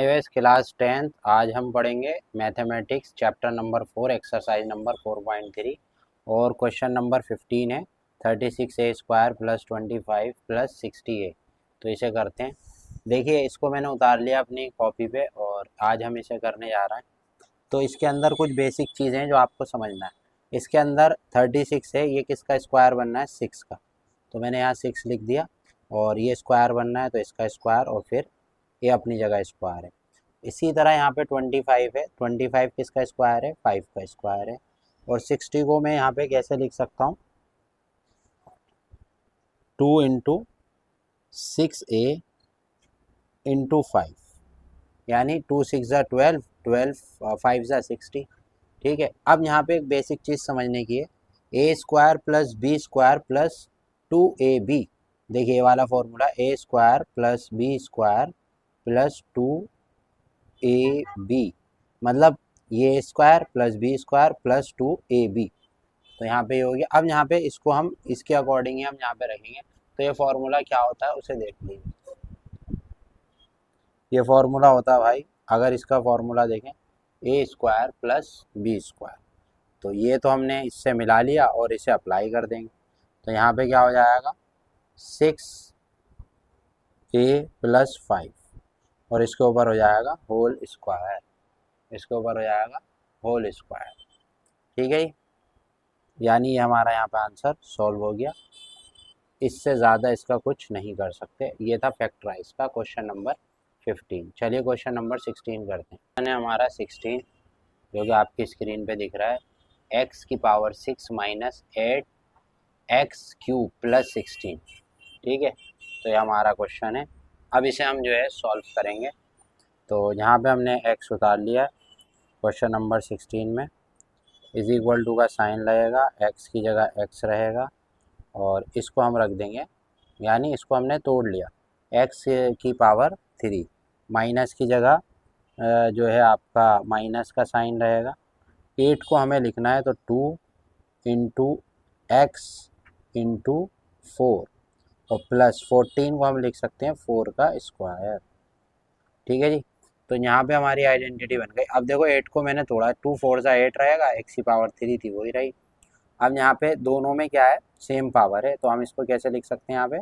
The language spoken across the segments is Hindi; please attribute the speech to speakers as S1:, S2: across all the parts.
S1: S class 10th। आज हम पढ़ेंगे mathematics chapter number 4 exercise number 4.3 और क्वेश्चन नंबर 15 है 36a² प्लस 25 प्लस 60a। तो इसे करते हैं। देखिए इसको मैंने उतार लिया अपनी कॉपी पे और आज हम इसे करने जा रहे हैं। तो इसके अंदर कुछ बेसिक चीज़ें हैं जो आपको समझना है। इसके अंदर 36 है, ये किसका स्क्वायर बनना है? 6 का। तो मैंने यहाँ 6 लिख दिया और ये स्क्वायर बनना है तो इसका स्क्वायर और फिर ये अपनी जगह स्क्वायर है। इसी तरह यहाँ पे 25 है, 25 किसका स्क्वायर है? 5 का स्क्वायर है। और 60 को मैं यहाँ पे कैसे लिख सकता हूँ? 2 इंटू 6a इंटू 5, यानी 2 6 ज़ा 12, 12 5 ज़ा 60। ठीक है। अब यहाँ पे एक बेसिक चीज़ समझने की है, a square plus b square plus 2ab। देखिए ये वाला formula, a square plus b square plus 2ab, मतलब ये square plus b square plus 2ab। तो यहाँ पे ये हो गया। अब यहाँ पे इसको हम इसके अकॉर्डिंग ही हम यहाँ पे रखेंगे। तो ये फॉर्मूला क्या होता है उसे देख लीजिए। ये फॉर्मूला होता है भाई, अगर इसका फॉर्मूला देखें, ए स्क्वायर प्लस बी स्क्वायर। तो ये तो हमने इससे मिला लिया और इसे अप्लाई कर देंगे। तो यहाँ पे क्या हो जाएगा? 6a प्लस 5 और इसके ऊपर हो जाएगा होल स्क्वायर, इसके ऊपर हो जाएगा होल स्क्वायर। ठीक है, यानी ये हमारा यहाँ पे आंसर सॉल्व हो गया। इससे ज़्यादा इसका कुछ नहीं कर सकते। ये था फैक्टराइज का क्वेश्चन नंबर 15। चलिए क्वेश्चन नंबर 16 करते हैं। मैंने हमारा 16 जो कि आपकी स्क्रीन पे दिख रहा है, x की power 6 minus 8 x cube plus 16। ठीक है, तो ये हमारा क्वेश्चन है। अब इसे हम जो है सॉल्व करेंगे। तो यहाँ पे हमने x उतार लिया है क्वेश्चन नंबर 16 में। इज इक्वल टू का साइन लगेगा, x की जगह x रहेगा और इसको हम रख देंगे, यानी इसको हमने तोड़ लिया। x की पावर 3 माइनस की जगह जो है आपका माइनस का साइन रहेगा। 8 को हमें लिखना है तो 2 इंटू एक्स इंटू 4 और प्लस 14 को हम लिख सकते हैं 4 का स्क्वायर। ठीक है जी, तो यहाँ पे हमारी आइडेंटिटी बन गई। अब देखो 8 को मैंने तोड़ा, 2 4 ज़ा 8 रहेगा, एक्स की पावर 3 थी वही रही। अब यहाँ पे दोनों में क्या है? सेम पावर है, तो हम इसको कैसे लिख सकते हैं? यहाँ पे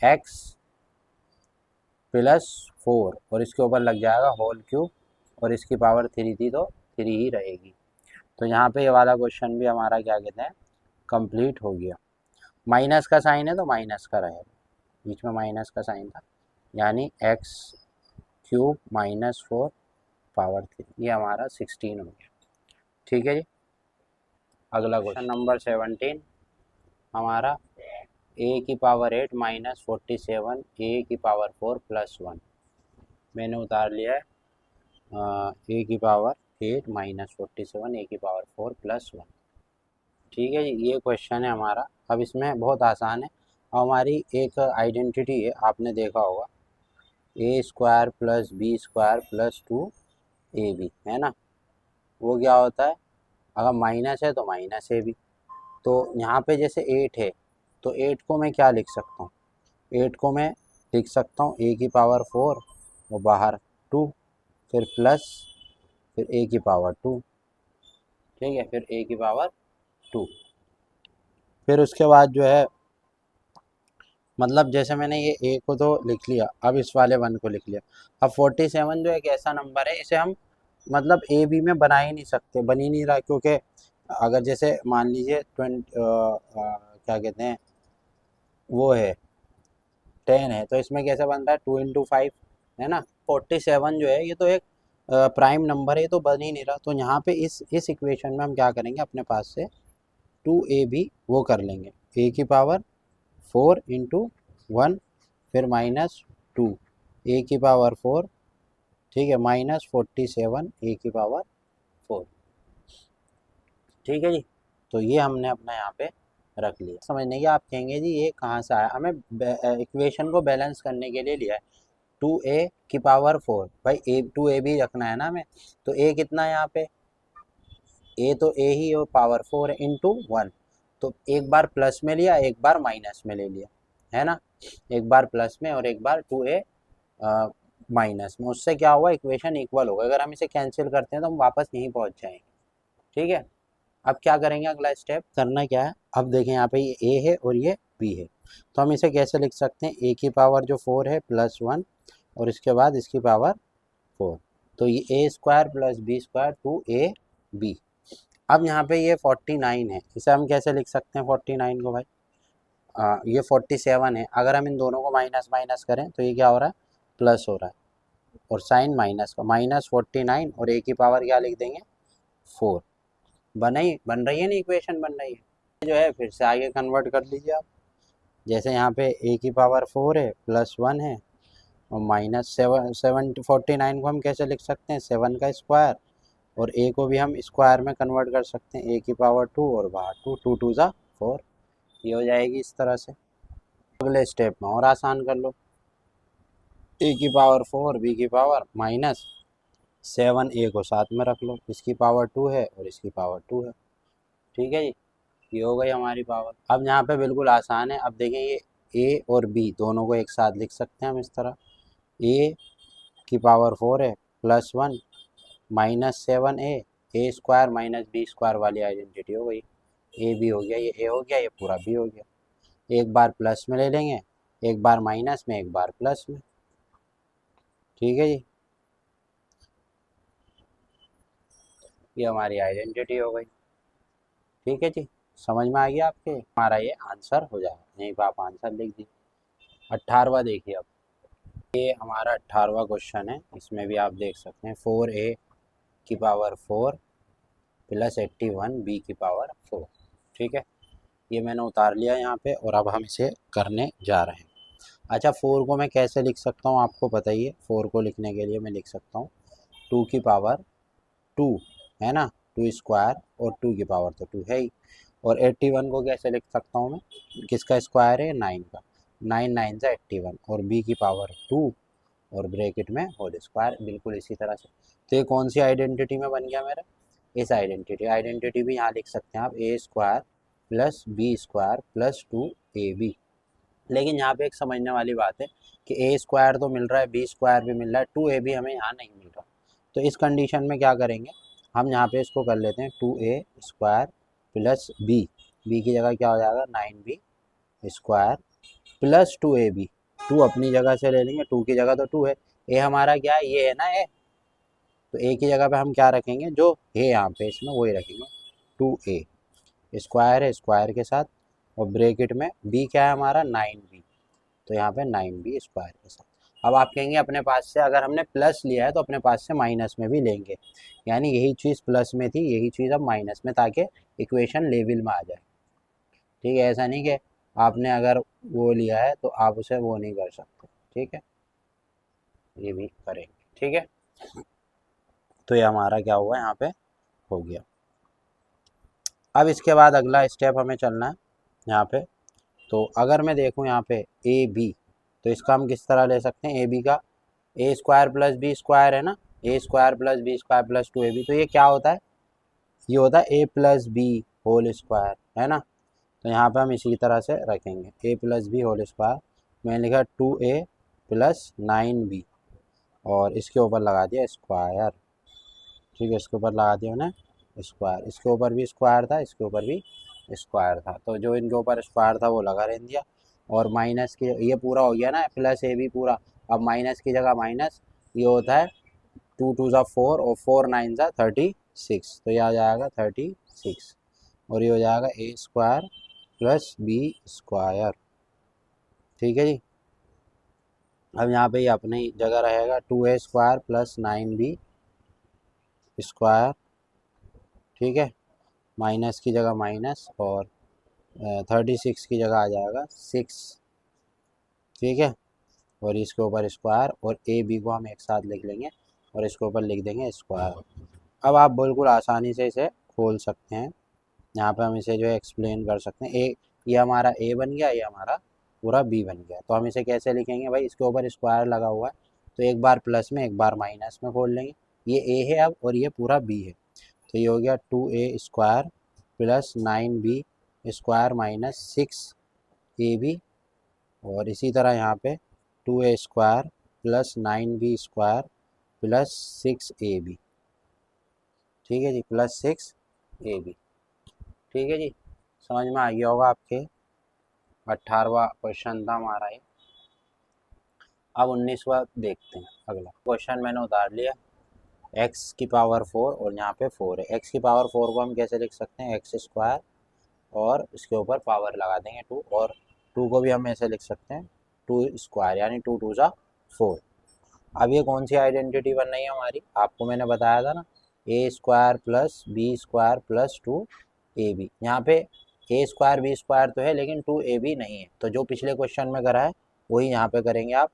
S1: x प्लस 4 और इसके ऊपर लग जाएगा होल क्यूब और इसकी पावर 3 थी तो 3 ही रहेगी। तो यहाँ पे ये वाला क्वेश्चन भी हमारा क्या कहते हैं, कंप्लीट हो गया। माइनस का साइन है तो माइनस का रहेगा, बीच में माइनस का साइन था, यानी एक्स क्यूब माइनस 4 पावर 3। ये हमारा 16 हो गया। ठीक है जी। अगला क्वेश्चन नंबर 17 हमारा, ए की पावर 8 माइनस 47 ए की पावर 4 प्लस 1। मैंने उतार लिया है ए की पावर 8 माइनस 47 ए की पावर 4 प्लस 1। ठीक है जी, ये क्वेश्चन है हमारा। अब इसमें बहुत आसान है। हमारी एक आइडेंटिटी है, आपने देखा होगा, a square plus b square plus 2ab, है ना। वो क्या होता है? अगर माइनस है तो माइनस ए बी। तो यहाँ पे जैसे 8 है तो 8 को मैं क्या लिख सकता हूँ? 8 को मैं लिख सकता हूँ ए की पावर 4 और बाहर 2, फिर प्लस, फिर ए की पावर 2। ठीक है, फिर ए की पावर 2, फिर उसके बाद जो है, मतलब जैसे मैंने ये ए को तो लिख लिया, अब इस वाले 1 को लिख लिया। अब 47 जो एक ऐसा नंबर है, इसे हम मतलब ए बी में बना ही नहीं सकते, बन ही नहीं रहा, क्योंकि अगर जैसे मान लीजिए 20 क्या कहते हैं, वो है 10 है, तो इसमें कैसे बनता है? 2 इंटू 5, है ना। 47 जो है ये तो एक प्राइम नंबर है, ये तो बन ही नहीं रहा। तो यहाँ पे इस इक्वेशन में हम क्या करेंगे, अपने पास से 2ab वो कर लेंगे, ए की पावर 4 इंटू 1 फिर माइनस 2 ए की पावर 4। ठीक है, माइनस 47 ए की पावर 4। ठीक है जी, तो ये हमने अपना यहाँ पे रख लिया। समझने की, आप कहेंगे जी ये कहाँ से आया? हमें इक्वेशन को बैलेंस करने के लिए लिया है। 2a की पावर 4, भाई ए 2a भी रखना है ना हमें। तो a कितना है यहाँ पे? a तो a ही और पावर 4 है इंटू 1। तो एक बार प्लस में लिया, एक बार माइनस में ले लिया, है ना। एक बार प्लस में और एक बार 2a माइनस में, उससे क्या होगा, इक्वेशन इक्वल होगा। अगर हम इसे कैंसिल करते हैं तो हम वापस यहीं पहुंच जाएंगे। ठीक है, अब क्या करेंगे, अगला स्टेप करना क्या है, अब देखें यहाँ पे ये ए है और ये बी है, तो हम इसे कैसे लिख सकते हैं, ए की पावर जो 4 है +1 और इसके बाद इसकी पावर 4, तो ये a square plus b square 2ab। अब यहाँ पे ये 49 है, इसे हम कैसे लिख सकते हैं 49 को भाई, ये 47 है, अगर हम इन दोनों को माइनस माइनस करें तो ये क्या हो रहा है, प्लस हो रहा है, और साइन माइनस का, -49 और ए की पावर क्या लिख देंगे 4। बन रही है ना, इक्वेशन बन रही है जो है, फिर से आगे कन्वर्ट कर लीजिए आप। जैसे यहाँ पे ए की पावर 4 है +1 है और -7 49 को हम कैसे लिख सकते हैं, 7 का स्क्वायर, और ए को भी हम स्क्वायर में कन्वर्ट कर सकते हैं, ए की पावर 2 और बाहर 2, 2 2 ज़ा 4, ये हो जाएगी इस तरह से। अगले स्टेप में और आसान कर लो, ए की पावर 4 बी की पावर -7, ए को साथ में रख लो, इसकी पावर 2 है और इसकी पावर 2 है। ठीक है जी, ये हो गई हमारी पावर। अब यहाँ पे बिल्कुल आसान है, अब देखें ये ए और बी दोनों को एक साथ लिख सकते हैं हम इस तरह, ए की पावर 4 है +1 -7 ए स्क्वायर बी स्क्वायर वाली आइडेंटिटी हो गई, ए बी हो गया, ये ए हो गया, ये पूरा बी हो गया। एक बार प्लस में ले लेंगे, एक बार माइनस में, एक बार प्लस में। ठीक है जी, ये हमारी आइडेंटिटी हो गई। ठीक है जी, समझ में आ गया आपके, हमारा ये आंसर हो जाएगा, यहीं पर आप आंसर लिख दीजिए। 18वां देखिए, अब ये हमारा 18वां क्वेश्चन है, इसमें भी आप देख सकते हैं 4a की पावर 4 + 81 बी की पावर 4। ठीक है, ये मैंने उतार लिया यहाँ पे, और अब हम इसे करने जा रहे हैं। अच्छा, 4 को मैं कैसे लिख सकता हूँ आपको पता ही है, 4 को लिखने के लिए मैं लिख सकता हूँ 2 की पावर 2, है ना, 2 स्क्वायर, और 2 की पावर तो 2 है ही, और 81 को कैसे लिख सकता हूँ मैं, किसका स्क्वायर है 9 का, 9 9 सा 81, और बी की पावर 2 और ब्रैकेट में होल स्क्वायर, बिल्कुल इसी तरह से। तो ये कौन सी आइडेंटिटी में बन गया मेरा, इस आइडेंटिटी भी यहाँ लिख सकते हैं आप, a square plus b square plus 2ab। लेकिन यहाँ पे एक समझने वाली बात है कि ए स्क्वायर तो मिल रहा है, बी स्क्वायर भी मिल रहा है, 2ab हमें यहाँ नहीं मिल रहा। तो इस कंडीशन में क्या करेंगे, हम यहाँ पे इसको कर लेते हैं 2a स्क्वायर प्लस बी की जगह क्या हो जाएगा 9b स्क्वायर प्लस 2ab, 2 अपनी जगह से ले लेंगे, 2 की जगह तो 2 है, ए हमारा क्या है, ये है ना ए, तो ए की जगह पे हम क्या रखेंगे, जो है यहाँ पे इसमें वही रखेंगे, 2a स्क्वायर है स्क्वायर के साथ, और ब्रैकेट में बी क्या है हमारा 9b, तो यहाँ पे 9b स्क्वायर के साथ। अब आप कहेंगे अपने पास से अगर हमने प्लस लिया है तो अपने पास से माइनस में भी लेंगे, यानी यही चीज़ प्लस में थी, यही चीज़ अब माइनस में, ताकि इक्वेशन लेवल में आ जाए। ठीक है, ऐसा नहीं कि आपने अगर वो लिया है तो आप उसे वो नहीं कर सकते। ठीक है, ये भी करेंगे। ठीक है, तो ये हमारा क्या हुआ यहाँ पे हो गया। अब इसके बाद अगला स्टेप हमें चलना है यहाँ पे, तो अगर मैं देखूँ यहाँ पे ए बी, तो इसका हम किस तरह ले सकते हैं, ए बी का a square plus b square है ना, a square plus b square plus 2ab, तो ये क्या होता है, ये होता है a plus b whole square, है ना। तो यहाँ पे हम इसी तरह से रखेंगे, ए प्लस बी होल स्क्वायर, मैंने लिखा 2a प्लस 9b, और इसके ऊपर लगा दिया स्क्वायर। ठीक है, इसके ऊपर लगा दिया मैंने स्क्वायर, इसके ऊपर भी स्क्वायर था, इसके ऊपर भी स्क्वायर था, तो जो इनके ऊपर स्क्वायर था वो लगा रहने दिया, और माइनस की ये पूरा हो गया ना, प्लस ए भी पूरा, अब माइनस की जगह माइनस, ये होता है 2 2 ज़ा 4 और 4 9 ज़ा 36, तो ये आ जाएगा 36, और ये हो जाएगा ए स्क्वायर प्लस बी स्क्वायर। ठीक है जी, अब यहाँ पे ये अपनी जगह रहेगा 2a square plus 9b square. ठीक है, माइनस की जगह माइनस, और 36 की जगह आ जाएगा 6। ठीक है, और इसके ऊपर स्क्वायर, और ए बी को हम एक साथ लिख लेंगे और इसके ऊपर लिख देंगे स्क्वायर। अब आप बिल्कुल आसानी से इसे खोल सकते हैं, यहाँ पे हम इसे जो है एक्सप्लेन कर सकते हैं। ए, ये हमारा ए बन गया, ये हमारा पूरा बी बन गया, तो हम इसे कैसे लिखेंगे भाई, इसके ऊपर स्क्वायर लगा हुआ है, तो एक बार प्लस में एक बार माइनस में खोल लेंगे, ये ए है अब और ये पूरा बी है, तो ये हो गया 2a square plus 9b square minus 6ab, और इसी तरह यहाँ पे 2a square plus 9b² plus 6ab। ठीक है जी, प्लस 6ab। ठीक है जी, समझ में आ गया होगा आपके। 18वां क्वेश्चन था हमारा ये। अब 19वां देखते हैं। अगला क्वेश्चन मैंने उतार लिया, x की पावर 4 और यहाँ पे 4 है। x की पावर 4 को हम कैसे लिख सकते हैं, x² और इसके ऊपर पावर लगा देंगे 2, और 2 को भी हम ऐसे लिख सकते हैं 2² यानी 2 2 जा 4। अब ये कौन सी आइडेंटिटी बन रही है हमारी, आपको मैंने बताया था ना, a² plus b² plus 2ab। यहाँ पे a² b² तो है लेकिन 2ab नहीं है, तो जो पिछले क्वेश्चन में करा है वही यहाँ पे करेंगे आप।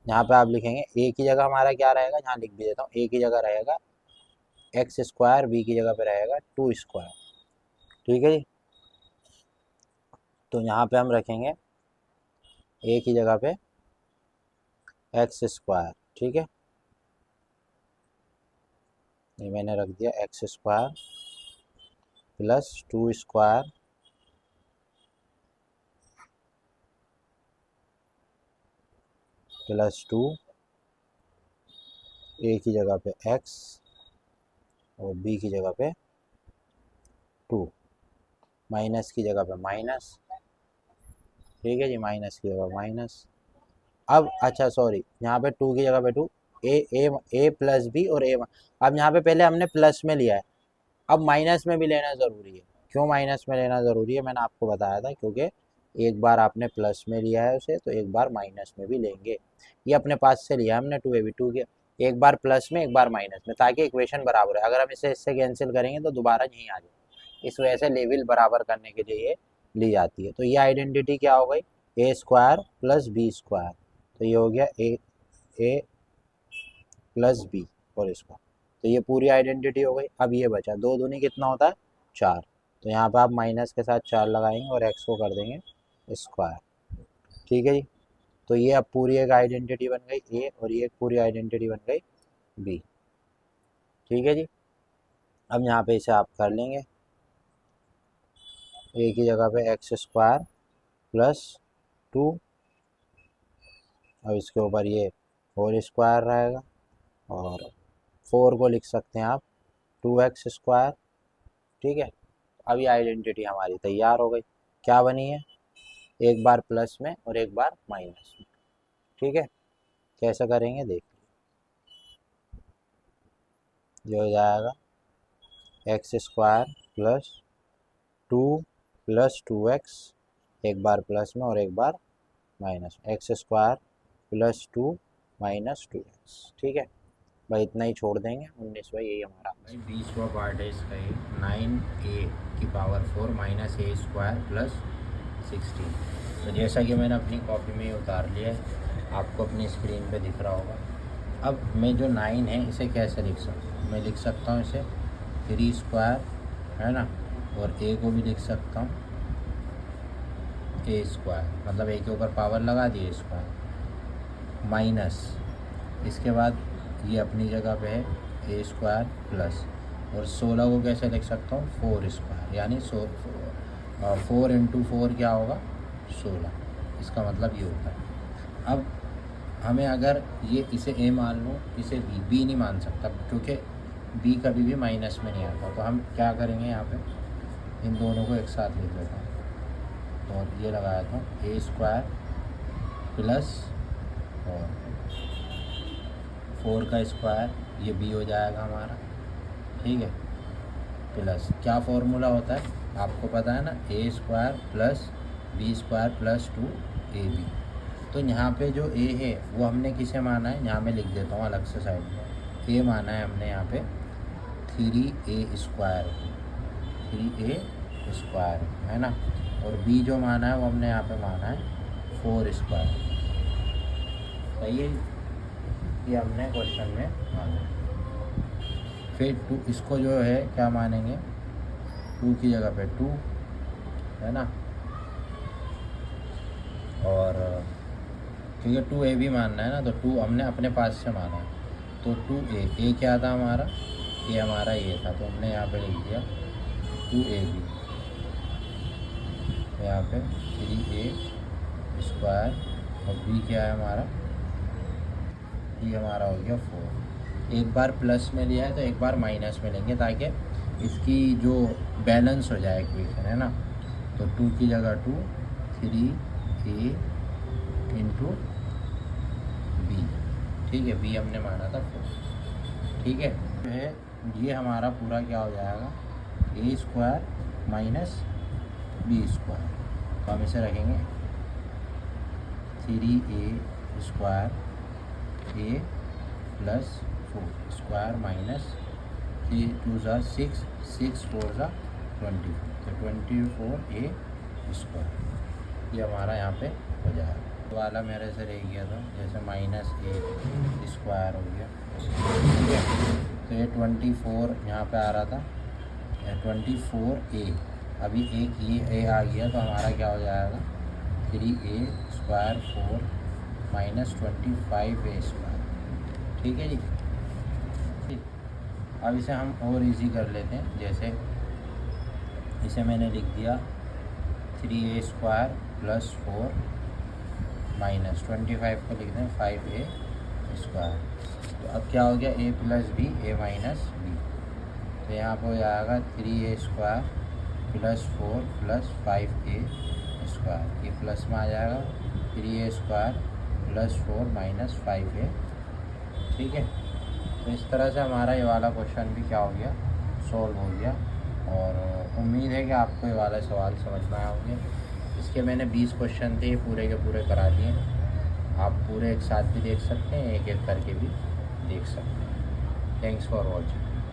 S1: यहाँ पे आप लिखेंगे a की जगह हमारा क्या रहेगा, यहाँ लिख भी देता हूँ, a की जगह रहेगा x², b की जगह पे रहेगा 2²। ठीक है जी, तो यहाँ पे हम रखेंगे a की जगह पे x²। ठीक है, ये मैंने रख दिया x² प्लस 2² प्लस 2, a की जगह पे x और b की जगह पे 2, माइनस की जगह पे माइनस। ठीक है जी, माइनस की जगह माइनस। अब अच्छा सॉरी, यहाँ पे 2 की जगह पे 2, a प्लस b और a। अब यहाँ पे पहले हमने प्लस में लिया है, अब माइनस में भी लेना ज़रूरी है। क्यों माइनस में लेना ज़रूरी है, मैंने आपको बताया था, क्योंकि एक बार आपने प्लस में लिया है उसे तो एक बार माइनस में भी लेंगे। ये अपने पास से लिया हमने 2ab, 2 के एक बार प्लस में एक बार माइनस में, ताकि इक्वेशन बराबर है। अगर हम इसे इससे कैंसिल करेंगे तो दोबारा यहीं आ जाए, इस वजह से लेवल बराबर करने के लिए ये ली जाती है। तो ये आइडेंटिटी क्या हो गई, a² प्लस b²। तो ये हो गया a प्लस b और इसका, तो ये पूरी आइडेंटिटी हो गई। अब ये बचा 2 दूनी कितना होता है 4, तो यहाँ पे आप माइनस के साथ 4 लगाएंगे और x को कर देंगे स्क्वायर। ठीक है जी, तो ये अब पूरी एक आइडेंटिटी बन गई a और ये एक पूरी आइडेंटिटी बन गई b। ठीक है जी, अब यहाँ पे इसे आप कर लेंगे, a की जगह पे x² प्लस 2, अब इसके ऊपर ये 4² रहेगा, और 4 को लिख सकते हैं आप 2x²। ठीक है, अब ये आइडेंटिटी हमारी तैयार हो गई। क्या बनी है, एक बार प्लस में और एक बार माइनस में। ठीक है, कैसे करेंगे देख, ये हो जाएगा x² प्लस 2 प्लस 2x, एक बार प्लस में और एक बार माइनस में, x² प्लस 2 माइनस 2x। ठीक है भाई, इतना ही छोड़ देंगे। 19वां यही हमारा भाई 20वां पार्ट है इसका, ये 9a की पावर 4 माइनस a² प्लस 16। तो जैसा कि मैंने अपनी कॉपी में ही उतार लिया है, आपको अपनी स्क्रीन पे दिख रहा होगा। अब मैं जो 9 है इसे कैसे लिख सकता हूँ, मैं लिख सकता हूँ इसे 3² है ना, और a को भी लिख सकता हूँ a², मतलब a के ऊपर पावर लगा दी a², माइनस इसके बाद ये अपनी जगह पे है a² प्लस, और 16 को कैसे लिख सकता हूँ 4², यानी 4 इंटू 4 क्या होगा 16। इसका मतलब ये होता है। अब हमें अगर ये इसे a मान लूँ, इसे b नहीं मान सकता, क्योंकि b कभी भी माइनस में नहीं आता। तो हम क्या करेंगे, यहाँ पे इन दोनों को एक साथ लिख देता हूँ, और ये लगाया था a² प्लस और 4 का स्क्वायर, ये b हो जाएगा हमारा। ठीक है, प्लस क्या फॉर्मूला होता है आपको पता है ना, a² plus b² plus 2ab। तो यहाँ पे जो a है वो हमने किसे माना है, यहाँ मैं लिख देता हूँ अलग से साइड में, a माना है हमने यहाँ पे 3a² 3a² है ना, और b जो माना है वो हमने यहाँ पे माना है 4²। सही है, ये हमने क्वेश्चन में माना। फिर 2 इसको जो है क्या मानेंगे, 2 की जगह पे 2 है ना, और क्योंकि 2a भी मानना है ना, तो 2 हमने अपने पास से माना है, तो 2a क्या था हमारा, ये हमारा ये था, तो हमने यहाँ पे लिख दिया 2ab, यहाँ पे 3a² और b क्या है हमारा ये हमारा हो गया 4। एक बार प्लस में लिया है तो एक बार माइनस में लेंगे ताकि इसकी जो बैलेंस हो जाए इक्वेशन, है ना। तो 2 की जगह 2, 3a इंटू बी, ठीक है। बी हमने माना था 4, ठीक है। जो है ये हमारा पूरा क्या हो जाएगा, a square minus b square. तो हम इसे रखेंगे 3a square a plus 4 square minus 3 2 ज़ा 6, 6 4 ज़ा 24, तो 24a स्क्वायर। ये हमारा यहाँ पे हो जाएगा। तो वाला मेरे से रह गया था जैसे माइनस a स्क्वायर हो गया, ठीक है। तो ये 24 यहाँ पे आ रहा था, 24a, अभी एक ये a आ गया तो हमारा क्या हो जाएगा 3a square 4 minus 25a square, ठीक है जी। ठीक, अब इसे हम और इजी कर लेते हैं। जैसे इसे मैंने लिख दिया 3a स्क्वायर प्लस 4 माइनस 25 को लिख दें 5a स्क्वायर। तो अब क्या हो गया a plus b, a minus b. तो यहाँ पर हो जाएगा 3a square plus 4 plus 5a square, ये प्लस में आ जाएगा 3a square plus 4 minus 5a, ठीक है। तो इस तरह से हमारा ये वाला क्वेश्चन भी क्या हो गया, सॉल्व हो गया। और उम्मीद है कि आपको ये वाला सवाल समझ में आए होंगे। इसके मैंने 20 क्वेश्चन थे, पूरे के पूरे करा दिए। आप पूरे एक साथ भी देख सकते हैं, एक एक करके भी देख सकते हैं। Thanks for watching.